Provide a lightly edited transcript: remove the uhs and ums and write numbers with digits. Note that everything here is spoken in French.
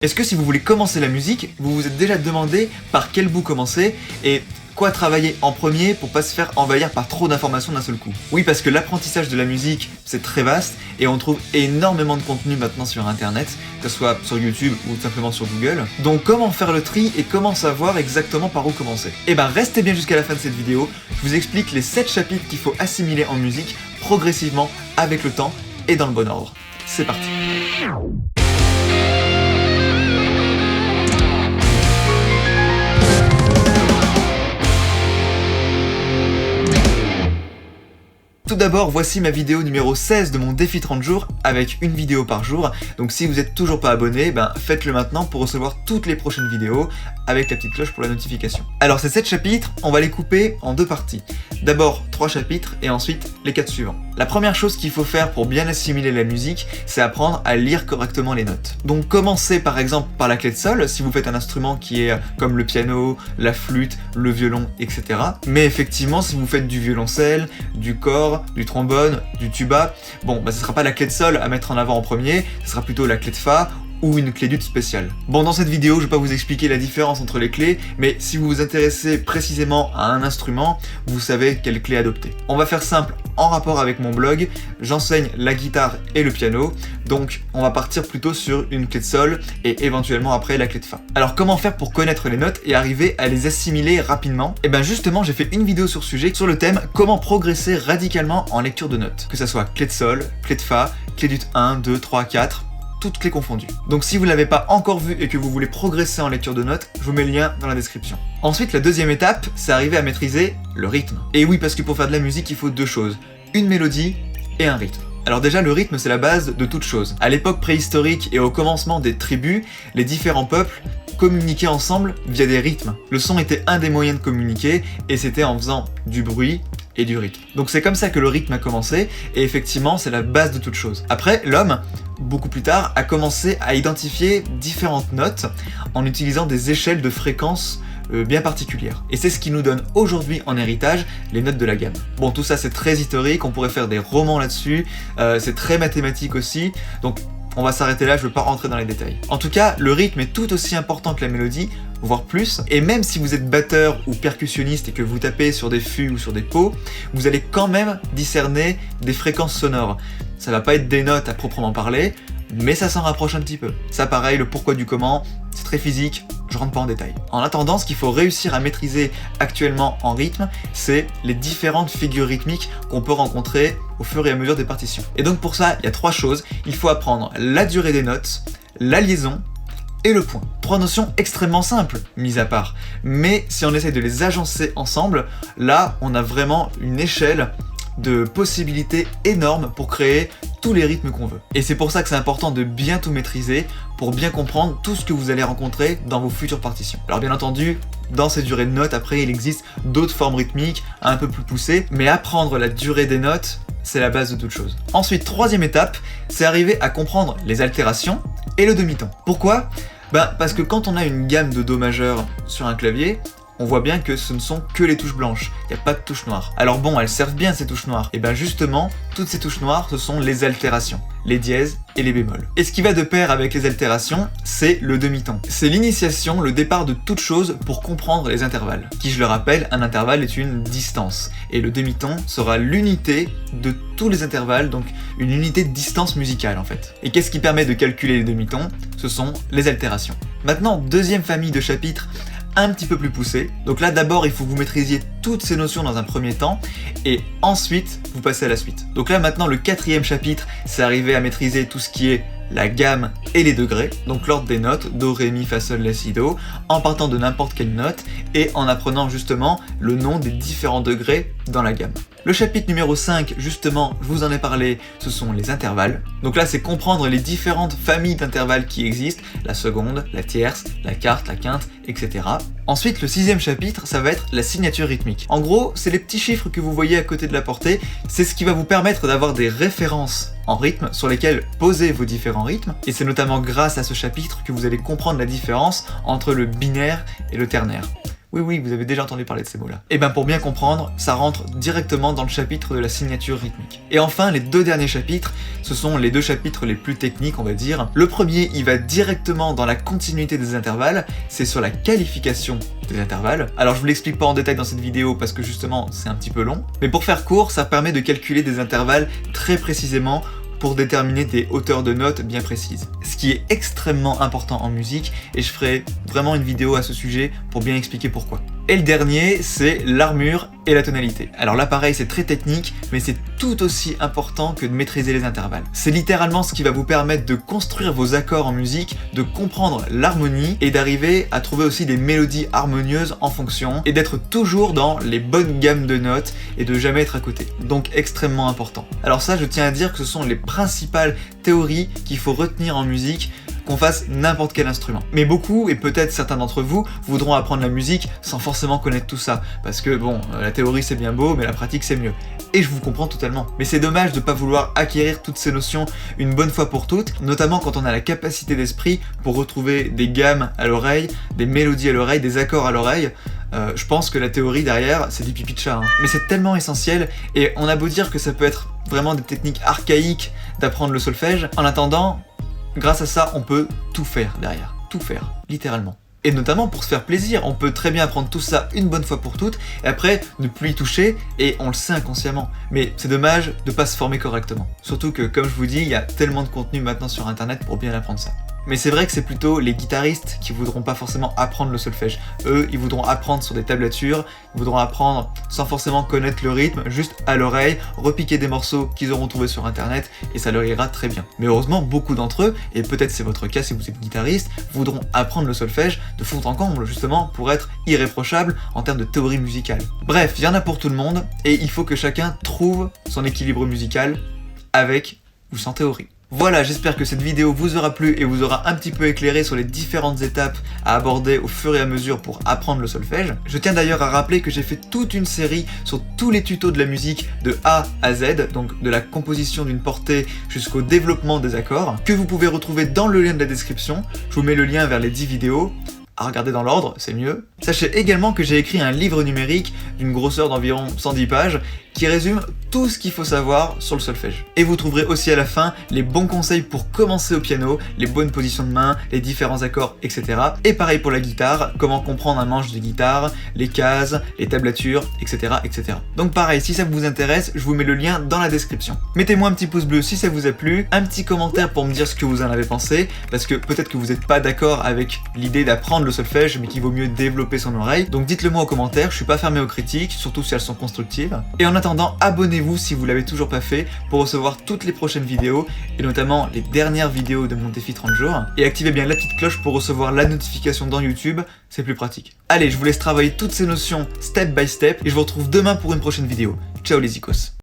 Est-ce que si vous voulez commencer la musique, vous vous êtes déjà demandé par quel bout commencer et quoi travailler en premier pour pas se faire envahir par trop d'informations d'un seul coup? Oui, parce que l'apprentissage de la musique, c'est très vaste et on trouve énormément de contenu maintenant sur internet, que ce soit sur YouTube ou simplement sur Google. Donc comment faire le tri et comment savoir exactement par où commencer? Eh ben restez bien jusqu'à la fin de cette vidéo, je vous explique les 7 chapitres qu'il faut assimiler en musique progressivement avec le temps et dans le bon ordre. C'est parti. Tout d'abord, voici ma vidéo numéro 16 de mon défi 30 jours avec une vidéo par jour. Donc si vous n'êtes toujours pas abonné, faites-le maintenant pour recevoir toutes les prochaines vidéos avec la petite cloche pour la notification. Alors ces 7 chapitres, on va les couper en 2 parties. D'abord 3 chapitres et ensuite les 4 suivants. La première chose qu'il faut faire pour bien assimiler la musique, c'est apprendre à lire correctement les notes. Donc commencez par exemple par la clé de sol si vous faites un instrument qui est comme le piano, la flûte, le violon, etc. Mais effectivement, si vous faites du violoncelle, du cor, du trombone, du tuba, ce sera pas la clé de sol à mettre en avant en premier, ce sera plutôt la clé de fa ou une clé d'ut spéciale. Bon, dans cette vidéo, je vais pas vous expliquer la différence entre les clés, mais si vous vous intéressez précisément à un instrument, vous savez quelle clé adopter. On va faire simple en rapport avec mon blog, j'enseigne la guitare et le piano, donc on va partir plutôt sur une clé de sol et éventuellement après la clé de fa. Alors comment faire pour connaître les notes et arriver à les assimiler rapidement? Et bien justement, j'ai fait une vidéo sur ce sujet, sur le thème comment progresser radicalement en lecture de notes. Que ça soit clé de sol, clé de fa, clé d'ut 1, 2, 3, 4, toutes clés confondues. Donc si vous ne l'avez pas encore vu et que vous voulez progresser en lecture de notes, je vous mets le lien dans la description. Ensuite, la deuxième étape, c'est arriver à maîtriser le rythme. Et oui, parce que pour faire de la musique, il faut 2 choses, une mélodie et un rythme. Alors déjà, le rythme, c'est la base de toute chose. À l'époque préhistorique et au commencement des tribus, les différents peuples communiquaient ensemble via des rythmes. Le son était un des moyens de communiquer et c'était en faisant du bruit et du rythme. Donc c'est comme ça que le rythme a commencé et effectivement c'est la base de toute chose. Après, l'homme, beaucoup plus tard, a commencé à identifier différentes notes en utilisant des échelles de fréquences bien particulières. Et c'est ce qui nous donne aujourd'hui en héritage les notes de la gamme. Bon, tout ça c'est très historique, on pourrait faire des romans là-dessus, c'est très mathématique aussi, donc on va s'arrêter là, je ne veux pas rentrer dans les détails. En tout cas, le rythme est tout aussi important que la mélodie, voire plus, et même si vous êtes batteur ou percussionniste et que vous tapez sur des fûts ou sur des pots, vous allez quand même discerner des fréquences sonores. Ça va pas être des notes à proprement parler, mais ça s'en rapproche un petit peu. Ça pareil, le pourquoi du comment, c'est très physique, je rentre pas en détail. En attendant, ce qu'il faut réussir à maîtriser actuellement en rythme, c'est les différentes figures rythmiques qu'on peut rencontrer au fur et à mesure des partitions. Et donc pour ça, il y a 3 choses. Il faut apprendre la durée des notes, la liaison et le point. 3 notions extrêmement simples, mis à part. Mais si on essaie de les agencer ensemble, là, on a vraiment une échelle de possibilités énormes pour créer tous les rythmes qu'on veut. Et c'est pour ça que c'est important de bien tout maîtriser pour bien comprendre tout ce que vous allez rencontrer dans vos futures partitions. Alors bien entendu, dans ces durées de notes, après il existe d'autres formes rythmiques un peu plus poussées, mais apprendre la durée des notes, c'est la base de toute chose. Ensuite, 3e étape, c'est arriver à comprendre les altérations et le demi-ton. Pourquoi ? Parce que quand on a une gamme de Do majeur sur un clavier, on voit bien que ce ne sont que les touches blanches, il n'y a pas de touches noires. Alors bon, elles servent bien ces touches noires, et justement, toutes ces touches noires, ce sont les altérations, les dièses et les bémols. Et ce qui va de pair avec les altérations, c'est le demi-ton. C'est l'initiation, le départ de toute chose pour comprendre les intervalles. Qui, je le rappelle, un intervalle est une distance, et le demi-ton sera l'unité de tous les intervalles, donc une unité de distance musicale en fait. Et qu'est-ce qui permet de calculer les demi-tons? Ce sont les altérations. Maintenant, 2e famille de chapitres, un petit peu plus poussé. Donc là d'abord il faut que vous maîtrisiez toutes ces notions dans un premier temps et ensuite vous passez à la suite. Donc là maintenant le 4e chapitre c'est arriver à maîtriser tout ce qui est la gamme et les degrés, donc l'ordre des notes, do, ré, mi, fa, sol, la, si, do, en partant de n'importe quelle note et en apprenant justement le nom des différents degrés dans la gamme. Le chapitre numéro 5, justement, je vous en ai parlé, ce sont les intervalles. Donc là, c'est comprendre les différentes familles d'intervalles qui existent, la seconde, la tierce, la quarte, la quinte, etc. Ensuite, le 6e chapitre, ça va être la signature rythmique. En gros, c'est les petits chiffres que vous voyez à côté de la portée, c'est ce qui va vous permettre d'avoir des références en rythme sur lesquelles poser vos différents rythmes, et c'est notamment grâce à ce chapitre que vous allez comprendre la différence entre le binaire et le ternaire. Oui, vous avez déjà entendu parler de ces mots-là. Et bien pour bien comprendre, ça rentre directement dans le chapitre de la signature rythmique. Et enfin, les deux derniers chapitres, ce sont les deux chapitres les plus techniques, on va dire. Le premier, il va directement dans la continuité des intervalles, c'est sur la qualification des intervalles. Alors je vous l'explique pas en détail dans cette vidéo parce que justement c'est un petit peu long, mais pour faire court, ça permet de calculer des intervalles très précisément pour déterminer des hauteurs de notes bien précises. Ce qui est extrêmement important en musique, et je ferai vraiment une vidéo à ce sujet pour bien expliquer pourquoi. Et le dernier, c'est l'armure et la tonalité. Alors là pareil, c'est très technique, mais c'est tout aussi important que de maîtriser les intervalles. C'est littéralement ce qui va vous permettre de construire vos accords en musique, de comprendre l'harmonie, et d'arriver à trouver aussi des mélodies harmonieuses en fonction, et d'être toujours dans les bonnes gammes de notes, et de jamais être à côté. Donc extrêmement important. Alors ça, je tiens à dire que ce sont les principales théories qu'il faut retenir en musique, qu'on fasse n'importe quel instrument. Mais beaucoup, et peut-être certains d'entre vous, voudront apprendre la musique sans forcément connaître tout ça, parce que bon, la théorie c'est bien beau, mais la pratique c'est mieux. Et je vous comprends totalement. Mais c'est dommage de pas vouloir acquérir toutes ces notions une bonne fois pour toutes, notamment quand on a la capacité d'esprit pour retrouver des gammes à l'oreille, des mélodies à l'oreille, des accords à l'oreille. Je pense que la théorie derrière, c'est du pipi de chat, hein. Mais c'est tellement essentiel, et on a beau dire que ça peut être vraiment des techniques archaïques d'apprendre le solfège, en attendant, grâce à ça, on peut tout faire derrière. Tout faire, littéralement. Et notamment pour se faire plaisir, on peut très bien apprendre tout ça une bonne fois pour toutes, et après ne plus y toucher, et on le sait inconsciemment. Mais c'est dommage de pas se former correctement. Surtout que, comme je vous dis, il y a tellement de contenu maintenant sur internet pour bien apprendre ça. Mais c'est vrai que c'est plutôt les guitaristes qui voudront pas forcément apprendre le solfège. Eux, ils voudront apprendre sur des tablatures, ils voudront apprendre sans forcément connaître le rythme, juste à l'oreille, repiquer des morceaux qu'ils auront trouvés sur internet, et ça leur ira très bien. Mais heureusement, beaucoup d'entre eux, et peut-être c'est votre cas si vous êtes guitariste, voudront apprendre le solfège de fond en comble, justement, pour être irréprochable en termes de théorie musicale. Bref, il y en a pour tout le monde, et il faut que chacun trouve son équilibre musical avec ou sans théorie. Voilà, j'espère que cette vidéo vous aura plu et vous aura un petit peu éclairé sur les différentes étapes à aborder au fur et à mesure pour apprendre le solfège. Je tiens d'ailleurs à rappeler que j'ai fait toute une série sur tous les tutos de la musique de A à Z, donc de la composition d'une portée jusqu'au développement des accords, que vous pouvez retrouver dans le lien de la description. Je vous mets le lien vers les 10 vidéos. À regarder dans l'ordre, c'est mieux. Sachez également que j'ai écrit un livre numérique d'une grosseur d'environ 110 pages qui résume tout ce qu'il faut savoir sur le solfège. Et vous trouverez aussi à la fin les bons conseils pour commencer au piano, les bonnes positions de main, les différents accords, etc. Et pareil pour la guitare, comment comprendre un manche de guitare, les cases, les tablatures, etc., etc. Donc pareil, si ça vous intéresse, je vous mets le lien dans la description. Mettez-moi un petit pouce bleu si ça vous a plu, un petit commentaire pour me dire ce que vous en avez pensé, parce que peut-être que vous n'êtes pas d'accord avec l'idée d'apprendre le solfège, mais qu'il vaut mieux développer son oreille. Donc dites-le moi en commentaire, je suis pas fermé aux critiques, surtout si elles sont constructives. Et en attendant, abonnez-vous si vous l'avez toujours pas fait pour recevoir toutes les prochaines vidéos, et notamment les dernières vidéos de mon défi 30 jours. Et activez bien la petite cloche pour recevoir la notification dans YouTube, c'est plus pratique. Allez, je vous laisse travailler toutes ces notions step by step, et je vous retrouve demain pour une prochaine vidéo. Ciao les icos.